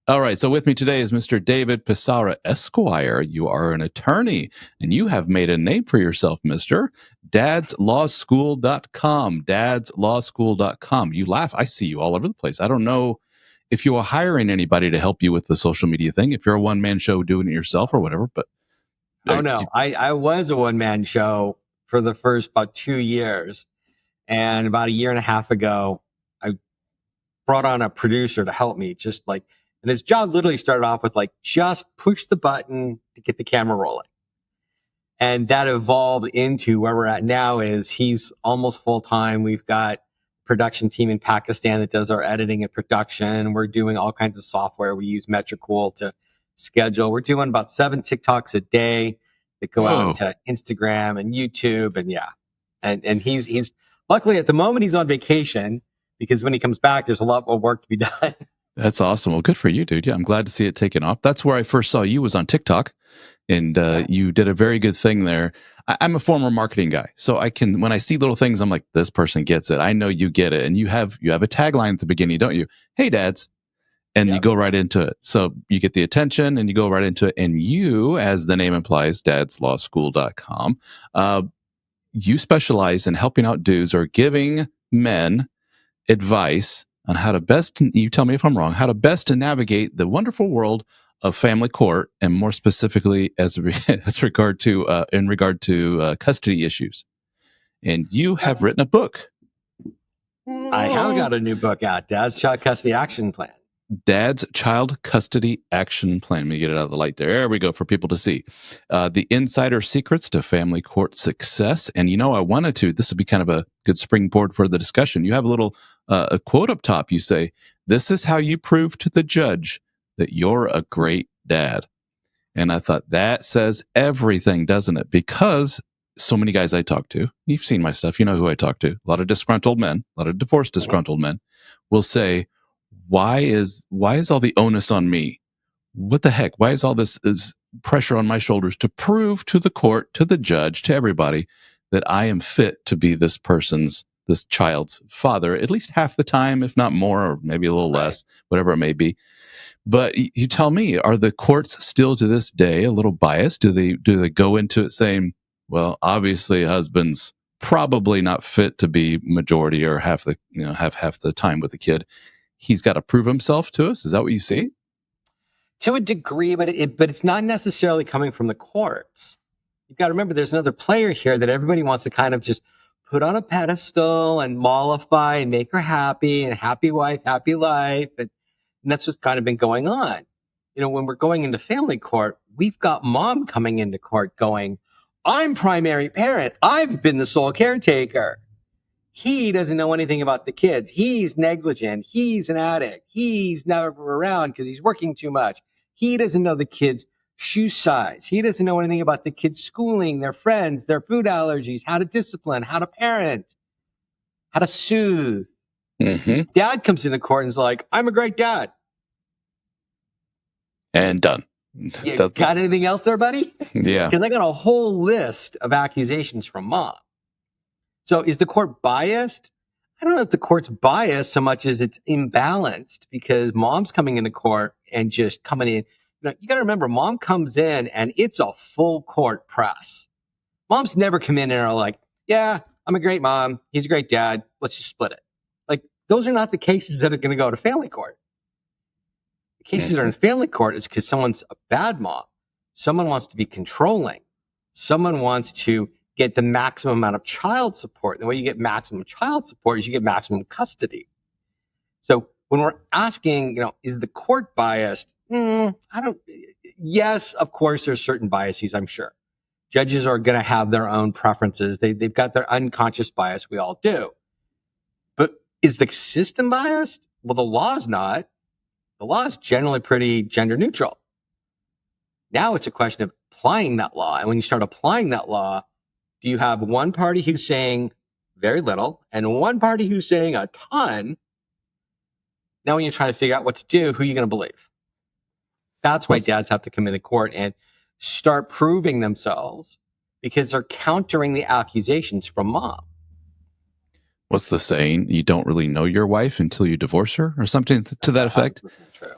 All right. So with me today is Mr. David Pisarra, Esquire. You are an attorney and you have made a name for yourself, Mr. dadslawschool.com. Dadslawschool.com. You laugh. I see you all over the place. I don't know if you are hiring anybody to help you with the social media thing, if you're a one-man show doing it yourself or whatever, but Oh no, I was a one man show for the first about 2 years, and about a year and a half ago, I brought on a producer to help me. And his job literally started off with just push the button to get the camera rolling, and that evolved into where we're at now. Is he's almost full time. We've got a production team in Pakistan that does our editing and production. We're doing all kinds of software. We use Metricool to schedule. We're doing about 7 TikToks a day that go out whoa. into Instagram and YouTube. And yeah, and he's luckily at the moment he's on vacation, because when he comes back, there's a lot more work to be done. That's awesome. Well, good for you, dude. Yeah, I'm glad to see it taken off. That's where I first saw you, was on TikTok, and Yeah. you did a very good thing there. I'm a former marketing guy, so I can, when I see little things, I'm like, this person gets it. I know you get it, and you have a tagline at the beginning, don't you? Hey, dads, and you Yep. go right into it. So you get the attention, and you go right into it. And you, as the name implies, dadslawschool.com, you specialize in helping out dudes or giving men advice on how to best, you tell me if I'm wrong, how to best to navigate the wonderful world of family court, and more specifically as regard to custody issues. And you have written a book, I have got a new book out, Dad's Child Custody Action Plan. Dad's Child Custody Action Plan. Let me get it out of the light there. There we go, for people to see. The Insider Secrets to Family Court Success. And I wanted to, this would be kind of a good springboard for the discussion. You have a little a quote up top. You say, "This is how you prove to the judge that you're a great dad." And I thought that says everything, doesn't it? Because so many guys I talk to, you've seen my stuff, you know who I talk to, a lot of disgruntled men, a lot of divorced disgruntled men will say, why is all the onus on me? What the heck? Why is all this pressure on my shoulders to prove to the court, to the judge, to everybody that I am fit to be this child's father, at least half the time, if not more, or maybe a little less, whatever it may be. But you tell me, are the courts still to this day a little biased? Do they go into it saying, well, obviously husband's probably not fit to be majority or have half the time with the kid. He's got to prove himself to us. Is that what you see? To a degree, but it's not necessarily coming from the courts. You've got to remember, there's another player here that everybody wants to kind of just put on a pedestal and mollify and make her happy, and happy wife, happy life. And that's what's kind of been going on. When we're going into family court, we've got mom coming into court going, I'm primary parent. I've been the sole caretaker. He doesn't know anything about the kids. He's negligent. He's an addict. He's never around because he's working too much. He doesn't know the kids' shoe size. He doesn't know anything about the kids' schooling, their friends, their food allergies, how to discipline, how to parent, how to soothe. Mm-hmm. Dad comes into court and is like, I'm a great dad. And done. You got anything else there, buddy? Yeah. Because I got a whole list of accusations from mom. So is the court biased? I don't know if the court's biased so much as it's imbalanced, because mom's coming into court and just coming in. You got to remember, mom comes in and it's a full court press. Moms never come in and are like, yeah, I'm a great mom. He's a great dad. Let's just split it. Like, those are not the cases that are going to go to family court. The cases that are in family court is because someone's a bad mom. Someone wants to be controlling. Someone wants to get the maximum amount of child support. The way you get maximum child support is you get maximum custody. So when we're asking, is the court biased? Yes, of course, there's certain biases, I'm sure. Judges are going to have their own preferences. They've got their unconscious bias. We all do. But is the system biased? Well, the law is not. The law is generally pretty gender neutral. Now it's a question of applying that law. And when you start applying that law, do you have one party who's saying very little and one party who's saying a ton? Now when you're trying to figure out what to do, who are you going to believe? That's why dads have to come into court and start proving themselves, because they're countering the accusations from mom. What's the saying? You don't really know your wife until you divorce her, or something to that effect. True.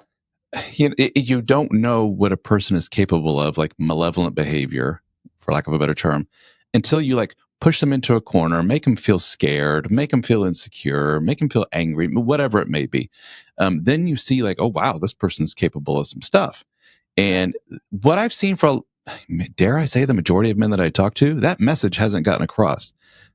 you don't know what a person is capable of, like malevolent behavior, for lack of a better term, until you like push them into a corner, make them feel scared, make them feel insecure, make them feel angry, whatever it may be. Then you see like, oh wow, this person's capable of some stuff. Yeah. And what I've seen for, dare I say, the majority of men that I talk to, that message hasn't gotten across.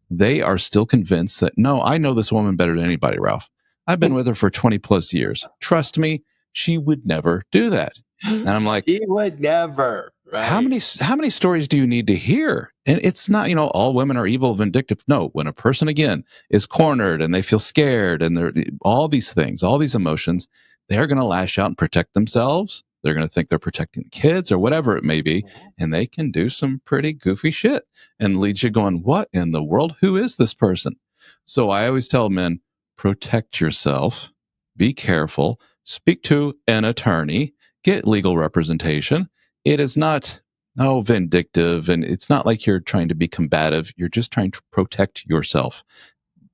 They are still convinced that, no, I know this woman better than anybody, Ralph. I've been with her for 20 plus years. Trust me, she would never do that. And I'm like, He would never, right? how many stories do you need to hear? And it's not, all women are evil, vindictive. No, when a person again is cornered and they feel scared and they're all these things, all these emotions, they're going to lash out and protect themselves. They're going to think they're protecting kids or whatever it may be, and they can do some pretty goofy shit and lead you going, what in the world? Who is this person? So I always tell men, protect yourself, be careful, speak to an attorney, get legal representation. It is not vindictive, and it's not like you're trying to be combative. You're just trying to protect yourself.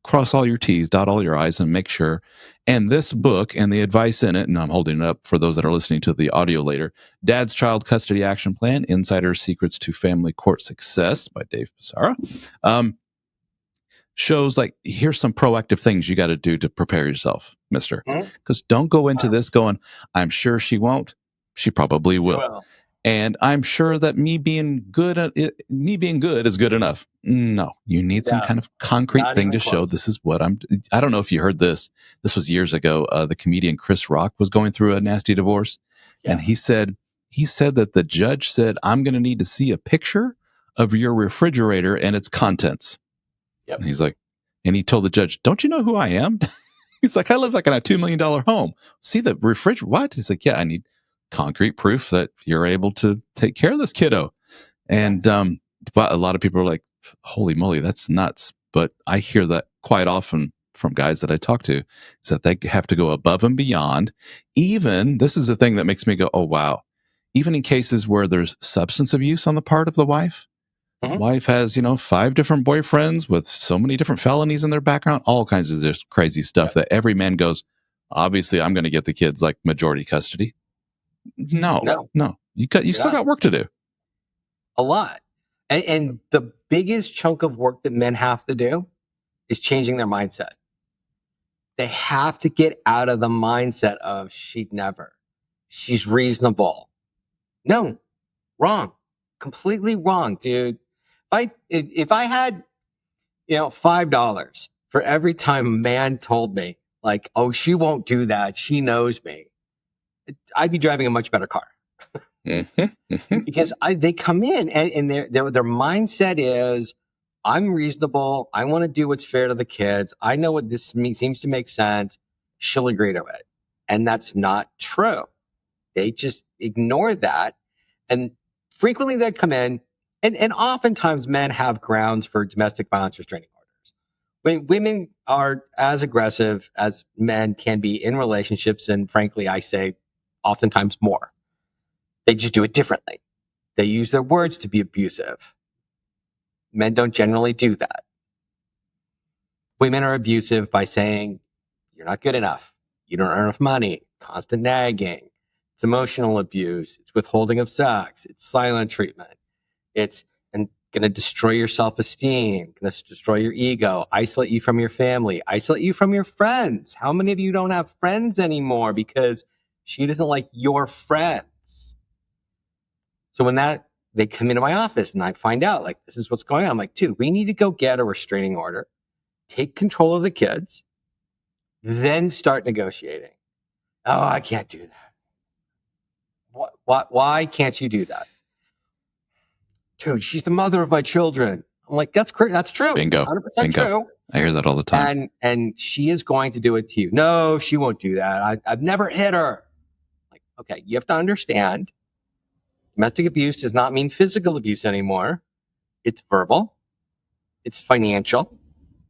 Cross all your T's, dot all your I's, and make sure. And this book and the advice in it, and I'm holding it up for those that are listening to the audio later, Dad's Child Custody Action Plan, Insider Secrets to Family Court Success by Dave Pisarra, shows like, here's some proactive things you got to do to prepare yourself, mister. Because don't go into this going, I'm sure she won't. She probably will. Well, And I'm sure that me being good is good enough. No, you need some kind of concrete thing to show this is what I don't know if you heard this. This was years ago. The comedian Chris Rock was going through a nasty divorce. Yeah. And he said that the judge said, I'm going to need to see a picture of your refrigerator and its contents. Yep. And he's like, and he told the judge, don't you know who I am? He's like, I live like in a $2 million home. See the refrigerator? What? He's like, yeah, I need concrete proof that you're able to take care of this kiddo. And but a lot of people are like, holy moly, that's nuts. But I hear that quite often from guys that I talk to, is that they have to go above and beyond. Even, this is the thing that makes me go, oh, wow. Even in cases where there's substance abuse on the part of the wife, wife has, 5 different boyfriends with so many different felonies in their background, all kinds of just crazy stuff that every man goes, obviously, I'm going to get the kids like majority custody. No. You still got work to do. A lot. And the biggest chunk of work that men have to do is changing their mindset. They have to get out of the mindset of she'd never. She's reasonable. No, wrong. Completely wrong, dude. If I had, $5 for every time a man told me, like, oh, she won't do that, she knows me, I'd be driving a much better car. Because they come in and their mindset is, I'm reasonable. I want to do what's fair to the kids. I know what this seems to make sense. She'll agree to it. And that's not true. They just ignore that. And frequently they come in, and oftentimes men have grounds for domestic violence restraining orders. When women are as aggressive as men can be in relationships, and frankly, I say oftentimes more. They just do it differently. They use their words to be abusive. Men don't generally do that. Women are abusive by saying, you're not good enough. You don't earn enough money. Constant nagging. It's emotional abuse. It's withholding of sex. It's silent treatment. It's going to destroy your self-esteem, going to destroy your ego, isolate you from your family, isolate you from your friends. How many of you don't have friends anymore because she doesn't like your friends? So when they come into my office and I find out, like, this is what's going on, I'm like, dude, we need to go get a restraining order, take control of the kids, then start negotiating. Oh, I can't do that. Why can't you do that? Dude, she's the mother of my children. I'm like, that's great. That's true. Bingo. 100% Bingo. true. I hear that all the time. And she is going to do it to you. No, she won't do that. I've never hit her. Like, okay, you have to understand, domestic abuse does not mean physical abuse anymore. It's verbal. It's financial.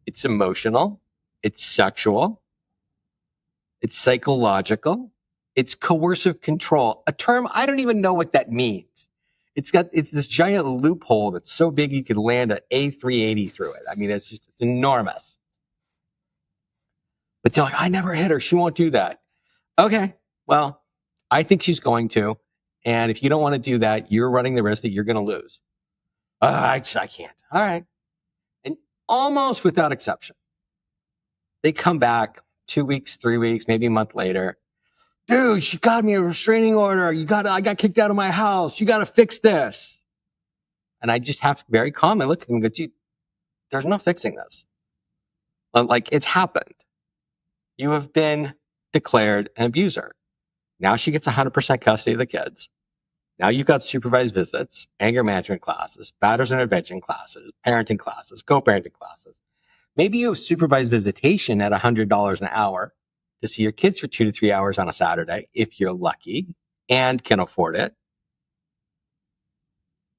It's emotional. It's sexual. It's psychological. It's coercive control. A term, I don't even know what that means. It's this giant loophole that's so big you could land an A380 through it. I mean, it's enormous. But they're like, I never hit her. She won't do that. Okay, well, I think she's going to. And if you don't want to do that, you're running the risk that you're going to lose. I can't. All right. And almost without exception, they come back 2 weeks, 3 weeks, maybe a month later. Dude, she got me a restraining order. I got kicked out of my house. You got to fix this. And I just have to very calmly look at them and go, dude, there's no fixing this. Like, it's happened. You have been declared an abuser. Now she gets 100% custody of the kids. Now you've got supervised visits, anger management classes, batters intervention classes, parenting classes, co-parenting classes. Maybe you have supervised visitation at $100 an hour to see your kids for 2 to 3 hours on a Saturday, if you're lucky and can afford it.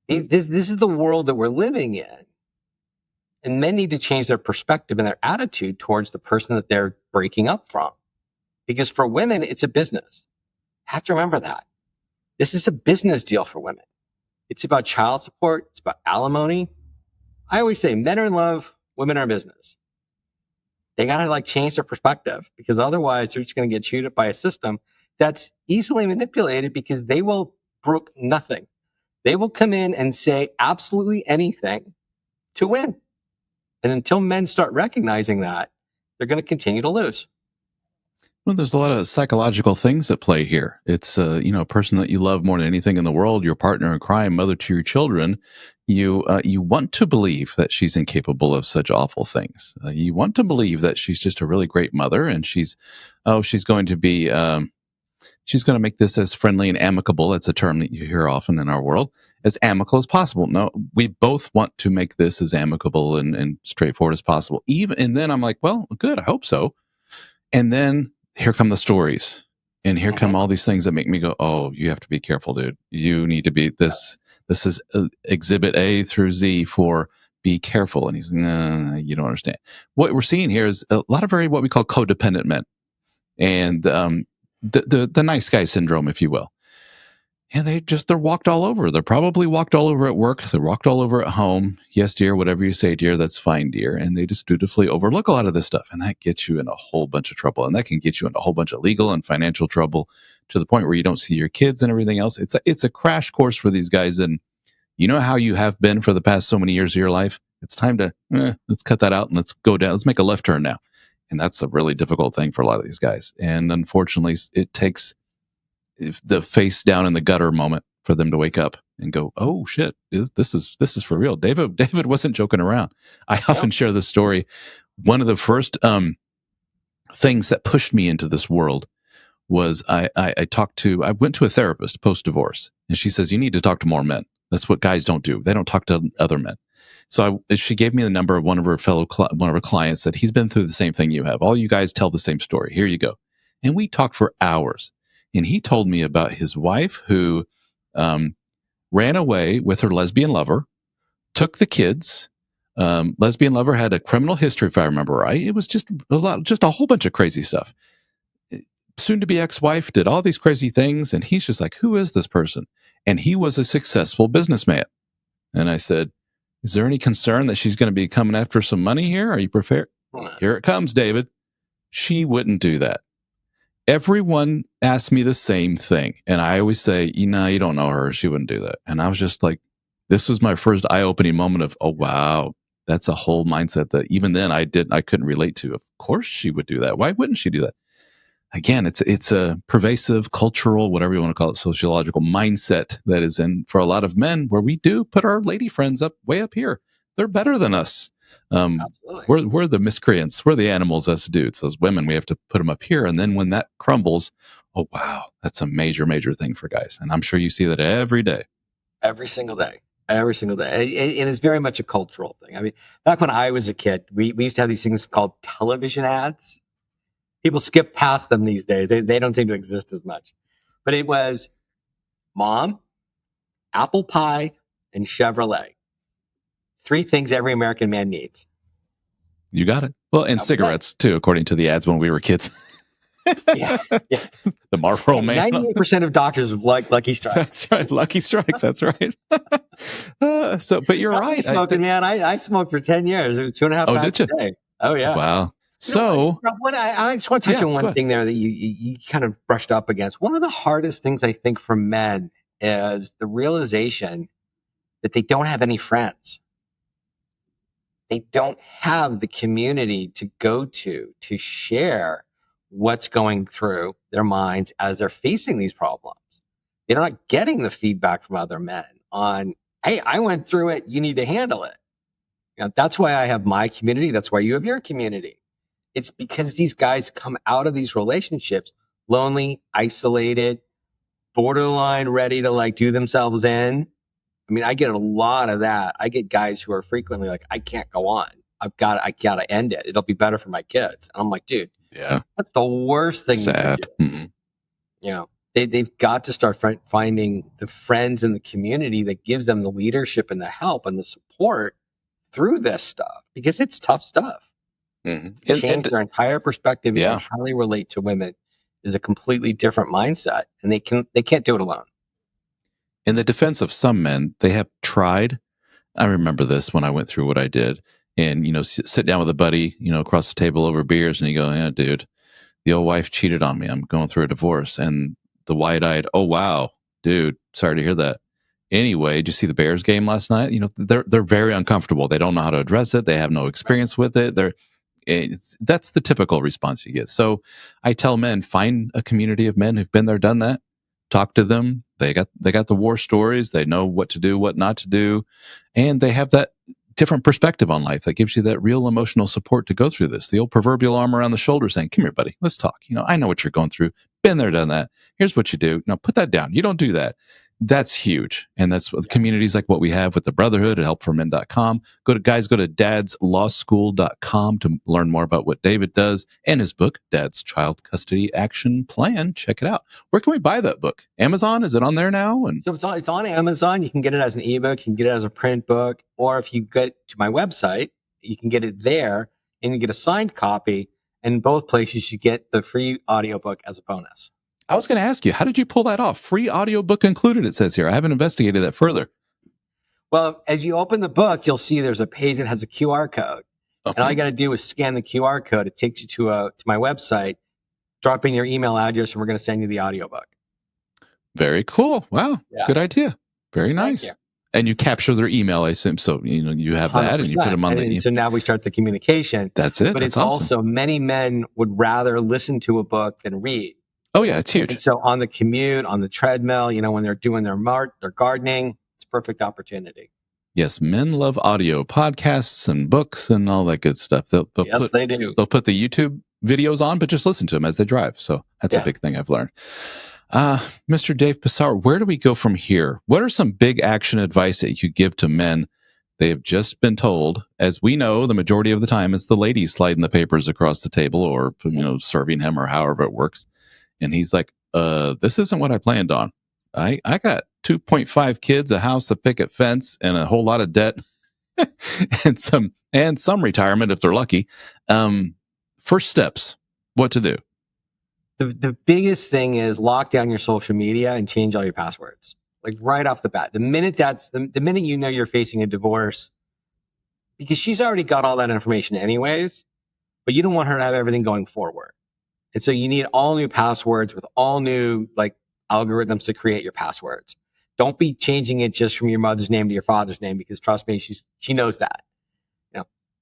This is the world that we're living in. And men need to change their perspective and their attitude towards the person that they're breaking up from. Because for women, it's a business. Have to remember that. This is a business deal for women. It's about child support. It's about alimony. I always say men are in love, women are in business. They got to change their perspective, because otherwise they're just going to get chewed up by a system that's easily manipulated, because they will brook nothing. They will come in and say absolutely anything to win. And until men start recognizing that, they're going to continue to lose. Well, there's a lot of psychological things at play here. It's a person that you love more than anything in the world, your partner in crime, mother to your children. You want to believe that she's incapable of such awful things. You want to believe that she's just a really great mother, and she's going to be she's going to make this as friendly and amicable. That's a term that you hear often in our world, as amicable as possible. No, we both want to make this as amicable and straightforward as possible. And then I'm like, well, good, I hope so. And then here come the stories, and here come all these things that make me go, oh, you have to be careful, dude. You need to be this. This is exhibit A through Z for be careful. And he's, no, you don't understand. What we're seeing here is a lot of what we call codependent men, and the nice guy syndrome, if you will. And they're walked all over. They're probably walked all over at work. They're walked all over at home. Yes, dear, whatever you say, dear, that's fine, dear. And they just dutifully overlook a lot of this stuff. And that gets you in a whole bunch of trouble. And that can get you in a whole bunch of legal and financial trouble, to the point where you don't see your kids and everything else. It's a crash course for these guys. And you know how you have been for the past so many years of your life? It's time to, let's cut that out and let's go down. Let's make a left turn now. And that's a really difficult thing for a lot of these guys. And unfortunately, it takes the face down in the gutter moment for them to wake up and go, oh shit, this is for real. David wasn't joking around. I often share this story. One of the first things that pushed me into this world was I went to a therapist post-divorce, and she says, you need to talk to more men. That's what guys don't do. They don't talk to other men. So she gave me the number of one of her clients, that he's been through the same thing you have. All you guys tell the same story. Here you go. And we talked for hours. And he told me about his wife who ran away with her lesbian lover, took the kids. Lesbian lover had a criminal history, if I remember right. It was just a whole bunch of crazy stuff. Soon to be ex-wife did all these crazy things. And he's just like, who is this person? And he was a successful businessman. And I said, is there any concern that she's going to be coming after some money here? Are you prepared? Here it comes, David. She wouldn't do that. Everyone asks me the same thing. And I always say, you don't know her. She wouldn't do that. And I was just like, this was my first eye-opening moment of, oh, wow, that's a whole mindset that even then I couldn't relate to. Of course she would do that. Why wouldn't she do that? Again, it's a pervasive cultural, whatever you want to call it, sociological mindset that is in for a lot of men, where we do put our lady friends way up here. They're better than us. We're the miscreants. We're the animals, us dudes. As women, we have to put them up here. And then when that crumbles, oh, wow, that's a major, major thing for guys. And I'm sure you see that every day. Every single day. Every single day. And it's very much a cultural thing. I mean, back when I was a kid, we used to have these things called television ads. People skip past them these days. They don't seem to exist as much. But it was mom, apple pie, and Chevrolet. 3 things every American man needs. You got it. Well, and cigarettes, too, according to the ads when we were kids. Yeah. The Marlboro Man. 98% of doctors like Lucky Strikes. That's right. Lucky Strikes. That's right. But you're right. Smoking, man. I smoked for 10 years. It was 2.5 packs a day. Oh, yeah. Wow. So, I just want to touch on go one ahead. thing there that you kind of brushed up against. One of the hardest things I think for men is the realization that they don't have any friends. They don't have the community to go to share what's going through their minds as they're facing these problems. They're not getting the feedback from other men on, hey, I went through it. You need to handle it. That's why I have my community. That's why you have your community. It's because these guys come out of these relationships lonely, isolated, borderline ready to like do themselves in. I mean, I get a lot of that. I get guys who are frequently like, I can't go on. I gotta end it. It'll be better for my kids. And I'm like, dude, Yeah. that's the worst thing you could do. Sad. Mhm. They've got to start finding the friends in the community that gives them the leadership and the help and the support through this stuff because it's tough stuff. Mhm. Change their entire perspective and Yeah. how they relate to women is a completely different mindset, and they can't do it alone. In the defense of some men, they have tried. I remember this when I went through what I did, and sit down with a buddy, across the table over beers, and you go, "Yeah, dude, the old wife cheated on me. I'm going through a divorce." And the wide-eyed, "Oh wow, dude, sorry to hear that." Anyway, did you see the Bears game last night? They're very uncomfortable. They don't know how to address it. They have no experience with it. That's the typical response you get. So I tell men, find a community of men who've been there, done that. Talk to them. They got the war stories. They know what to do, what not to do, and they have that different perspective on life that gives you that real emotional support to go through this. The old proverbial arm around the shoulder saying, "Come here, buddy. Let's talk. I know what you're going through. Been there, done that. Here's what you do. Now put that down. You don't do that." That's huge. And that's what communities like what we have with the Brotherhood at helpformen.com. Go to dadslawschool.com to learn more about what David does and his book, Dad's Child Custody Action Plan. Check it out. Where can we buy that book? Amazon? Is it on there now? And So it's on Amazon. You can get it as an ebook. You can get it as a print book, or if you get to my website, you can get it there, and you get a signed copy. And in both places, you get the free audiobook as a bonus. I was going to ask you, how did you pull that off? Free audiobook included, it says here. I haven't investigated that further. Well, as you open the book, you'll see there's a page that has a QR code. And all you got to do is scan the QR code. It takes you to my website, drop in your email address, and we're going to send you the audiobook. Very cool. Wow. Yeah. Good idea. Very Thank nice. you. And you capture their email, I assume. So, you have that and you put them on and so now we start the communication. That's it. But That's it's awesome. also many men would rather listen to a book than read. Oh, yeah. It's huge. And so on the commute, on the treadmill, when they're doing their gardening, it's a perfect opportunity. Yes, men love audio, podcasts and books and all that good stuff. They do. They'll put the YouTube videos on, but just listen to them as they drive. So that's a big thing I've learned. Mr. Dave Pisarra, where do we go from here? What are some big action advice that you give to men? They have just been told, as we know, the majority of the time it's the ladies sliding the papers across the table or serving him or however it works. And he's like, this isn't what I planned on. I got 2.5 kids, a house, a picket fence, and a whole lot of debt, and some retirement if they're lucky. First steps, what to do? The biggest thing is lock down your social media and change all your passwords. Like right off the bat. The minute you're facing a divorce, because she's already got all that information anyways, but you don't want her to have everything going forward. And so you need all new passwords with all new algorithms to create your passwords. Don't be changing it just from your mother's name to your father's name, because trust me, she knows that.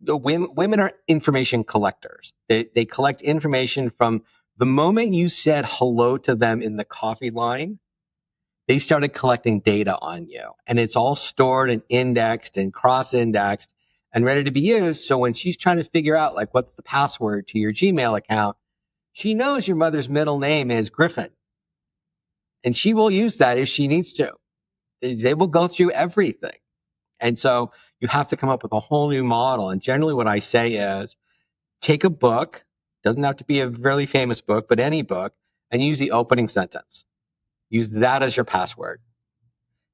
The women are information collectors. They collect information from the moment you said hello to them in the coffee line. They started collecting data on you, and it's all stored and indexed and cross-indexed and ready to be used. So when she's trying to figure out what's the password to your Gmail account, she knows your mother's middle name is Griffin, and she will use that if she needs to. They will go through everything. And so you have to come up with a whole new model. And generally what I say is take a book, doesn't have to be a really famous book, but any book, and use the opening sentence. Use that as your password,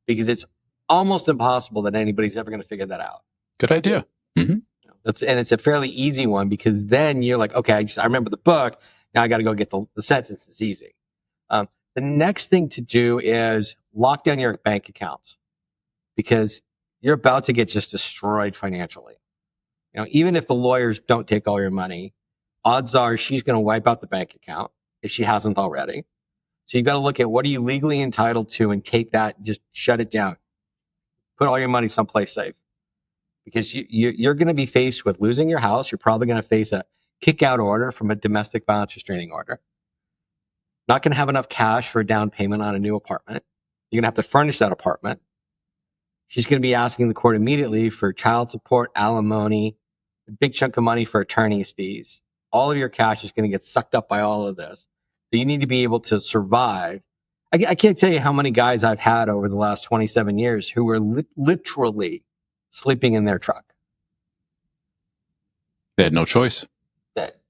because it's almost impossible that anybody's ever going to figure that out. Good idea. Mm-hmm. And it's a fairly easy one, because then you're like, okay, I remember the book. Now I got to go get the sentence. It's easy. The next thing to do is lock down your bank accounts, because you're about to get just destroyed financially. Even if the lawyers don't take all your money, odds are she's going to wipe out the bank account if she hasn't already. So you've got to look at what are you legally entitled to and take that, just shut it down. Put all your money someplace safe because you're going to be faced with losing your house. You're probably going to face a kick out order from a domestic violence restraining order. Not going to have enough cash for a down payment on a new apartment. You're going to have to furnish that apartment. She's going to be asking the court immediately for child support, alimony, a big chunk of money for attorney's fees. All of your cash is going to get sucked up by all of this. So you need to be able to survive. I can't tell you how many guys I've had over the last 27 years who were literally sleeping in their truck. They had no choice.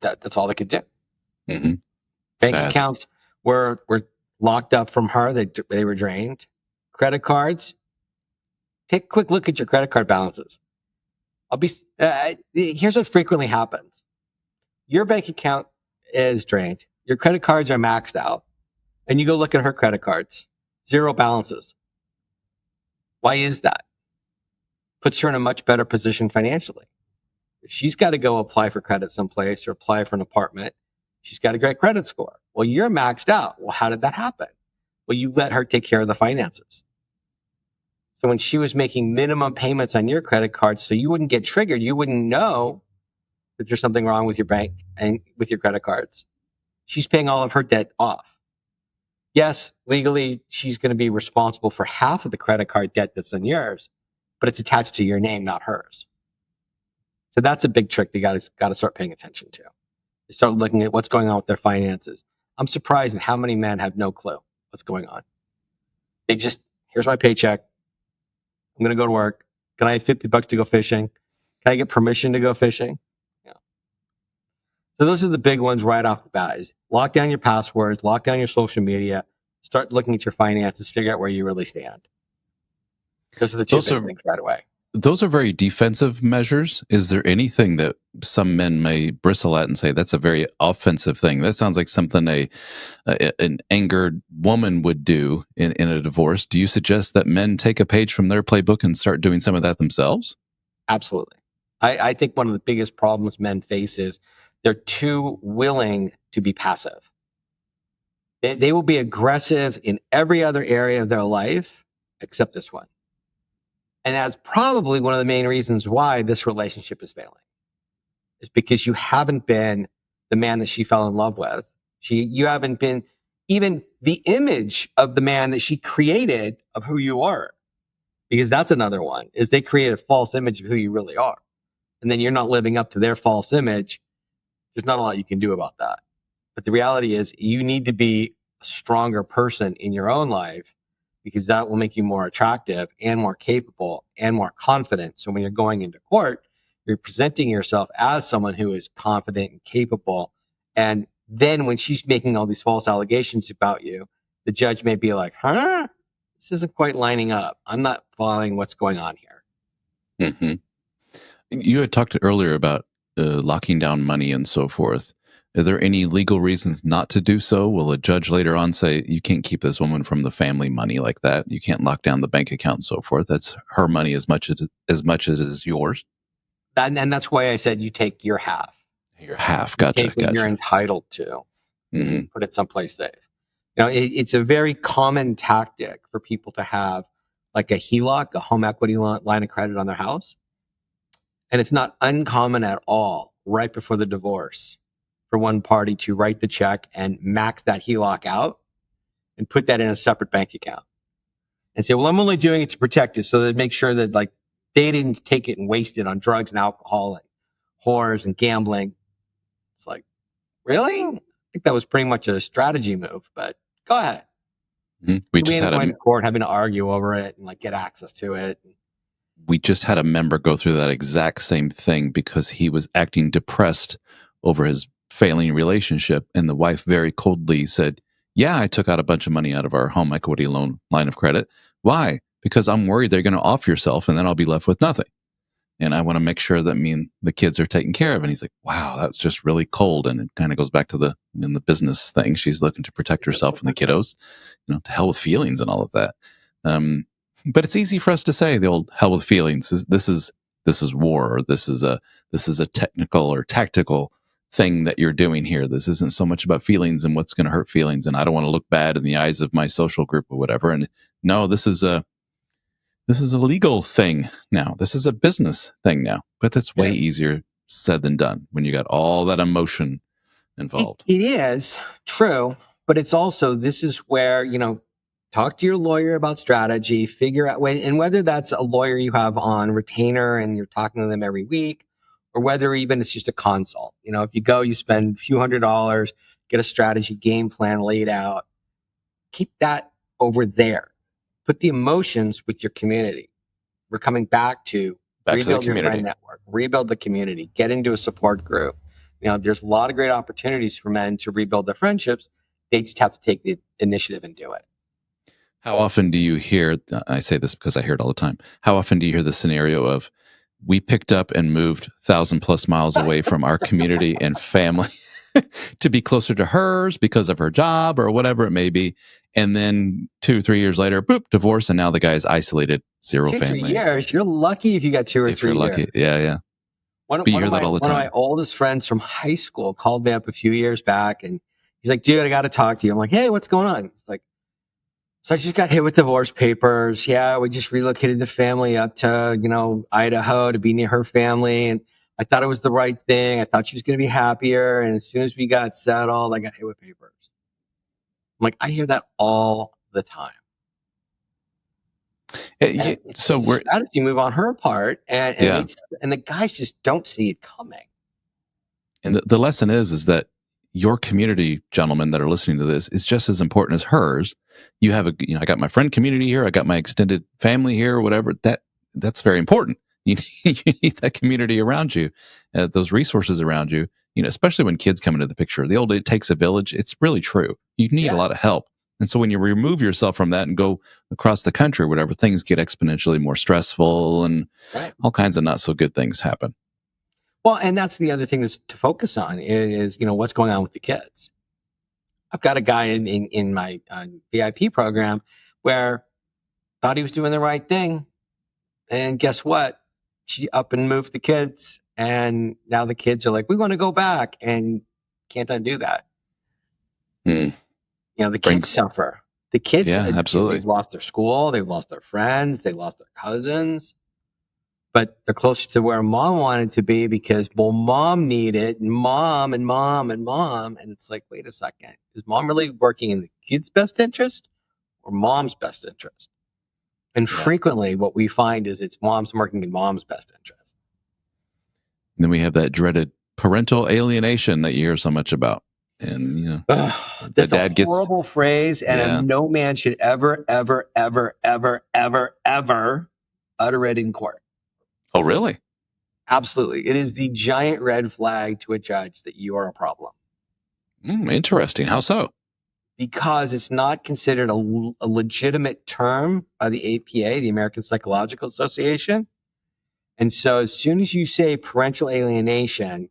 That's all they could do. Mm-hmm. Bank accounts were locked up from her. They were drained. Credit cards. Take a quick look at your credit card balances. Here's what frequently happens. Your bank account is drained. Your credit cards are maxed out. And you go look at her credit cards. Zero balances. Why is that? Puts her in a much better position financially. If she's got to go apply for credit someplace or apply for an apartment, she's got a great credit score. Well, you're maxed out. Well, how did that happen? Well, you let her take care of the finances. So when she was making minimum payments on your credit card, so you wouldn't get triggered, you wouldn't know that there's something wrong with your bank and with your credit cards. She's paying all of her debt off. Yes, legally, she's going to be responsible for half of the credit card debt that's on yours, but it's attached to your name, not hers. So that's a big trick they got to start paying attention to. They start looking at what's going on with their finances. I'm surprised at how many men have no clue what's going on. They just, here's my paycheck. I'm going to go to work. Can I have $50 to go fishing? Can I get permission to go fishing? Yeah. So those are the big ones right off the bat. Is lock down your passwords, lock down your social media, start looking at your finances, figure out where you really stand. Those are the two big things right away. Those are very defensive measures. Is there anything that some men may bristle at and say that's a very offensive thing? That sounds like something an angered woman would do in a divorce. Do you suggest that men take a page from their playbook and start doing some of that themselves? Absolutely. I think one of the biggest problems men face is they're too willing to be passive. They will be aggressive in every other area of their life except this one. And that's probably one of the main reasons why this relationship is failing. Is because you haven't been the man that she fell in love with. You haven't been even the image of the man that she created of who you are. Because that's another one, is they create a false image of who you really are. And then you're not living up to their false image. There's not a lot you can do about that. But the reality is you need to be a stronger person in your own life because that will make you more attractive and more capable and more confident. So when you're going into court, you're presenting yourself as someone who is confident and capable. And then when she's making all these false allegations about you, the judge may be like, huh? This isn't quite lining up. I'm not following what's going on here. Mm-hmm. You had talked earlier about locking down money and so forth. Are there any legal reasons not to do so? Will a judge later on say, you can't keep this woman from the family money like that? You can't lock down the bank account and so forth. That's her money as much as it is yours. And that's why I said you take your half. Your half. Gotcha. Take what you're entitled to. Mm-hmm. Put it someplace safe. You know, it's a very common tactic for people to have like a HELOC, a home equity line of credit on their house. And it's not uncommon at all right before the divorce for one party to write the check and max that HELOC out and put that in a separate bank account and say, well, I'm only doing it to protect it so that make sure that like they didn't take it and waste it on drugs and alcohol and whores and gambling. It's like, really? I think that was pretty much a strategy move, but go ahead. Mm-hmm. We just had a court having to argue over it and like get access to it. We just had a member go through that exact same thing because he was acting depressed over his failing relationship. And the wife very coldly said, yeah, I took out a bunch of money out of our home equity loan line of credit. Why? Because I'm worried they're going to off yourself and then I'll be left with nothing. And I want to make sure that me and the kids are taken care of. And he's like, wow, that's just really cold. And it kind of goes back to the business thing. She's looking to protect herself and the kiddos, to hell with feelings and all of that. But it's easy for us to say the old hell with feelings. This is war, or this is a technical or tactical thing that you're doing here. This isn't so much about feelings and what's going to hurt feelings, and I don't want to look bad in the eyes of my social group or whatever. And no, this is a legal thing now. This is a business thing now. But that's way easier said than done when you got all that emotion involved. It is true, but it's also, this is where, talk to your lawyer about strategy, figure out when, and whether that's a lawyer you have on retainer and you're talking to them every week, or whether even it's just a consult. If you go, you spend a few $100s, get a strategy game plan laid out, keep that over there. Put the emotions with your community. We're coming back to rebuild your friend network, rebuild the community, get into a support group. There's a lot of great opportunities for men to rebuild their friendships. They just have to take the initiative and do it. How often do you hear, I say this because I hear it all the time, how often do you hear the scenario of, we picked up and moved 1,000+ miles away from our community and family to be closer to hers because of her job or whatever it may be. And then 2-3 years later, boop, divorce. And now the guy's isolated, zero 2 family. 3 years. You're lucky if you got 2 or 3 years. If you're lucky. Yeah. One of my oldest friends from high school called me up a few years back and he's like, dude, I got to talk to you. I'm like, hey, what's going on? It's like, so I just got hit with divorce papers. Yeah, we just relocated the family up to, Idaho to be near her family. And I thought it was the right thing. I thought she was going to be happier. And as soon as we got settled, I got hit with papers. I'm like, I hear that all the time. So we're strategy move on her part, and the guys just don't see it coming. And the lesson is that your community, gentlemen that are listening to this, is just as important as hers. You have I got my friend community here, I got my extended family here, whatever. That's very important. You need that community around you, those resources around you. Especially when kids come into the picture. The old "it takes a village." It's really true. You need a lot of help. And so when you remove yourself from that and go across the country, whatever, things get exponentially more stressful and all kinds of not so good things happen. Well, and that's the other thing is to focus on is, what's going on with the kids. I've got a guy in my VIP program where thought he was doing the right thing. And guess what? She up and moved the kids. And now the kids are like, we want to go back, and can't undo that. The kids suffer. The kids, absolutely. They've lost their school, they've lost their friends, they've lost their cousins, but they're closer to where mom wanted to be because, mom needed mom and mom and mom. And it's like, wait a second, is mom really working in the kid's best interest or mom's best interest? And frequently what we find is it's mom's working in mom's best interest. And then we have that dreaded parental alienation that you hear so much about. And, that's a horrible phrase, and no man should ever, ever, ever, ever, ever, ever utter it in court. Oh, really? Absolutely. It is the giant red flag to a judge that you are a problem. Interesting. How so? Because it's not considered a legitimate term by the APA, the American Psychological Association. And so as soon as you say parental alienation,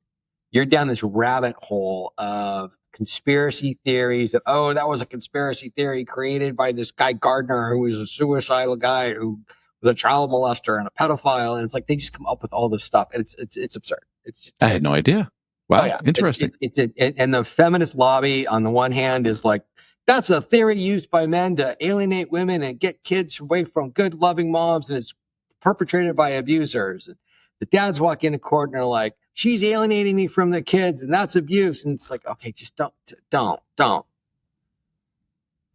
you're down this rabbit hole of conspiracy theories that, that was a conspiracy theory created by this guy Gardner, who was a suicidal guy who was a child molester and a pedophile. And it's like they just come up with all this stuff, and it's absurd. It's just, I had no idea. Wow, interesting. And the feminist lobby on the one hand is like, that's a theory used by men to alienate women and get kids away from good, loving moms, and it's perpetrated by abusers. And the dads walk into court and are like, she's alienating me from the kids, and that's abuse. And it's like, okay, just don't. The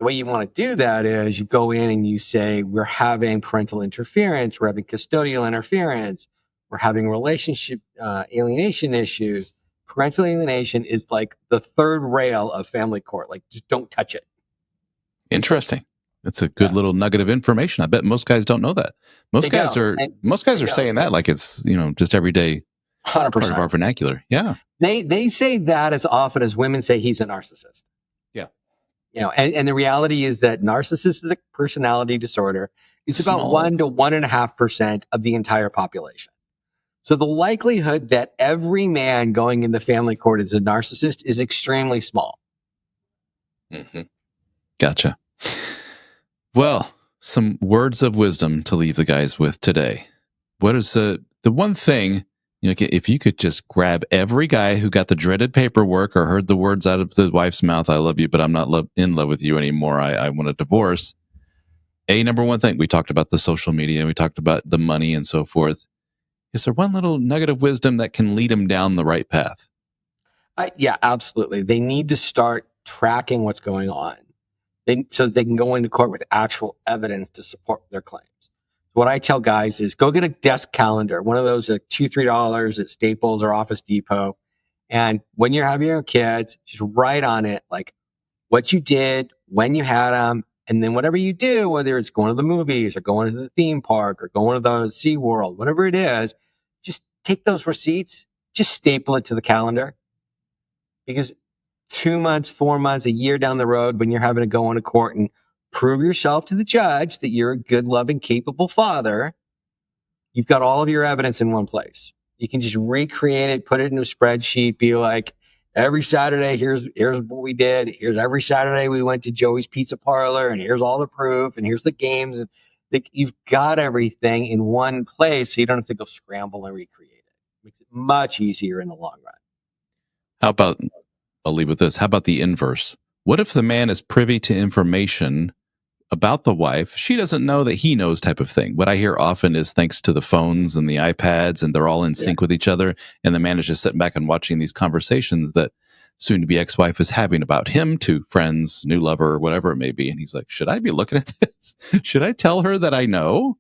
way you want to do that is you go in and you say, we're having parental interference, we're having custodial interference, we're having relationship alienation issues. Parental alienation is like the third rail of family court. Like, just don't touch it. Interesting. That's a good little nugget of information. I bet most guys don't know that. Most guys are saying that like it's, just everyday 100%. Part of our vernacular. Yeah. They say that as often as women say he's a narcissist. Yeah. And the reality is that narcissistic personality disorder is about 1 to 1.5% of the entire population. So the likelihood that every man going into family court is a narcissist is extremely small. Mm-hmm. Gotcha. Well, some words of wisdom to leave the guys with today. What is the one thing You know, if you could just grab every guy who got the dreaded paperwork or heard the words out of the wife's mouth, I love you, but I'm not in love with you anymore. I want a divorce. Number one thing, we talked about the social media, we talked about the money and so forth. Is there one little nugget of wisdom that can lead them down the right path? Yeah, absolutely. They need to start tracking what's going on so they can go into court with actual evidence to support their claims. What I tell guys is go get a desk calendar, one of those like $2, $3 at Staples or Office Depot. And when you're having your kids, just write on it like what you did, when you had them, and then whatever you do, whether it's going to the movies or going to the theme park or going to the SeaWorld, whatever it is, just take those receipts, just staple it to the calendar. Because 2 months, 4 months, a year down the road, when you're having to go into court and prove yourself to the judge that you're a good, loving, capable father, you've got all of your evidence in one place. You can just recreate it, put it in a spreadsheet, be like, every Saturday, here's what we did. Here's every Saturday we went to Joey's Pizza Parlor, and here's all the proof, and here's the games. And you've got everything in one place, so you don't have to go scramble and recreate it. It makes it much easier in the long run. How about, I'll leave with this. How about the inverse? What if the man is privy to information about the wife she doesn't know that he knows type of thing? What I hear often is thanks to the phones and the iPads and they're all in Yeah. sync with each other. And the man is just sitting back and watching these conversations that soon to be ex-wife is having about him to friends, new lover, or whatever it may be. And he's like, should I be looking at this? Should I tell her that I know?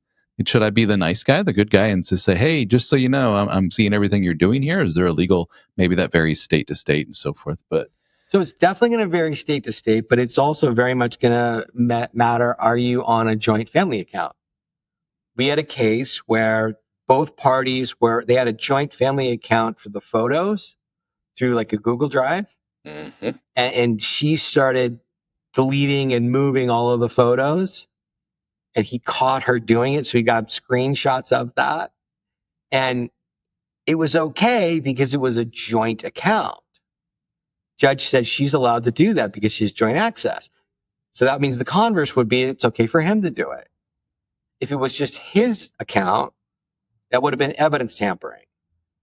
Should I be the nice guy, the good guy, and just say, hey, just so you know, I'm seeing everything you're doing here. Is there a legal, maybe that varies state to state and so forth. But So it's definitely going to vary state to state, but it's also very much going to matter. Are you on a joint family account? We had a case where both parties they had a joint family account for the photos through like a Google Drive. Mhm. And she started deleting and moving all of the photos, and he caught her doing it. So he got screenshots of that. And it was okay because it was a joint account. Judge says she's allowed to do that because she's joint access. So that means the converse would be it's okay for him to do it. If it was just his account, that would have been evidence tampering.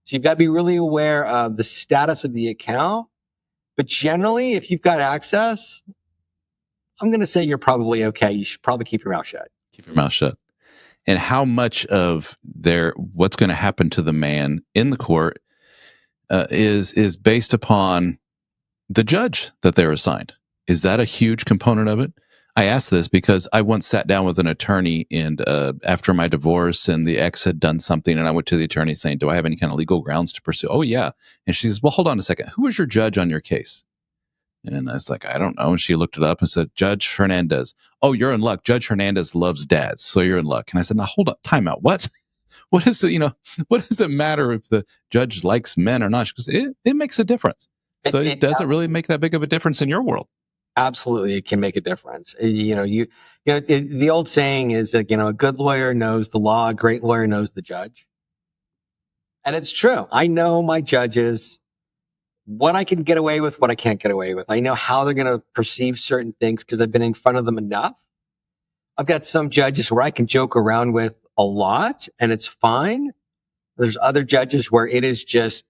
So you've got to be really aware of the status of the account. But generally, if you've got access, I'm going to say you're probably okay. You should probably keep your mouth shut. Keep your mouth shut. And how much of what's going to happen to the man in the court is based upon the judge that they're assigned. Is that a huge component of it? I ask this because I once sat down with an attorney, and after my divorce, and the ex had done something, and I went to the attorney saying, "Do I have any kind of legal grounds to pursue?" Oh yeah, and she says, "Well, hold on a second. Who was your judge on your case?" And I was like, "I don't know." And she looked it up and said, "Judge Hernandez." "Oh, you're in luck. Judge Hernandez loves dads, so you're in luck." And I said, "Now hold up, time out. What? What is it? What does it matter if the judge likes men or not?" Because it makes a difference. So it It doesn't really make that big of a difference in your world. absolutely it can make a difference. The old saying is that a good lawyer knows the law, a great lawyer knows the judge, and it's true. I know my judges, what I can get away with, what I can't get away with. I know how they're going to perceive certain things because I've been in front of them enough. I've got some judges where I can joke around with a lot and it's fine. There's other judges where it is just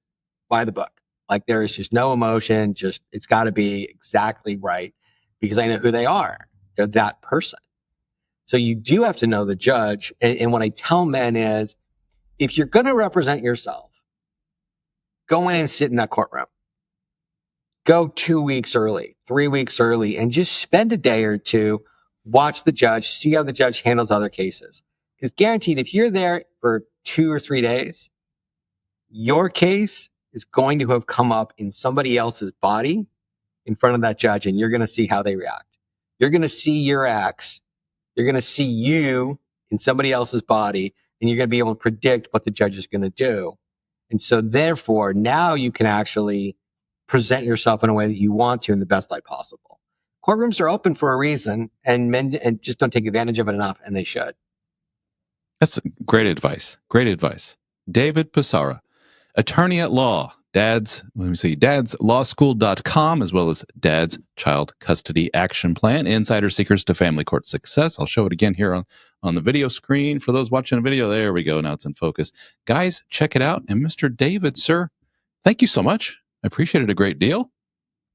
by the book. Like there is just no emotion, just it's got to be exactly right because I know who they are. They're that person. So you do have to know the judge. And what I tell men is if you're going to represent yourself, go in and sit in that courtroom. Go 2 weeks early, 3 weeks early, and just spend a day or two, watch the judge, see how the judge handles other cases. Because guaranteed, if you're there for 2 or 3 days, your case is going to have come up in somebody else's body in front of that judge, and you're going to see how they react. You're going to see your acts. You're going to see you in somebody else's body, and you're going to be able to predict what the judge is going to do. And so, therefore, now you can actually present yourself in a way that you want to in the best light possible. Courtrooms are open for a reason, and men and just don't take advantage of it enough, and they should. That's great advice. Great advice. David Pisarra, attorney at law, dadslawschool.com, as well as Dad's Child Custody Action Plan, Insider Secrets to Family Court Success. I'll show it again here on the video screen. For those watching a video, there we go. Now it's in focus. Guys, check it out. And Mr. David, sir, thank you so much. I appreciate it a great deal.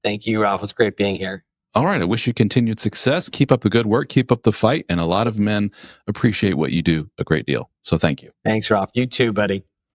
Thank you, Ralph. It was great being here. All right. I wish you continued success. Keep up the good work. Keep up the fight. And a lot of men appreciate what you do a great deal. So thank you. Thanks, Ralph. You too, buddy.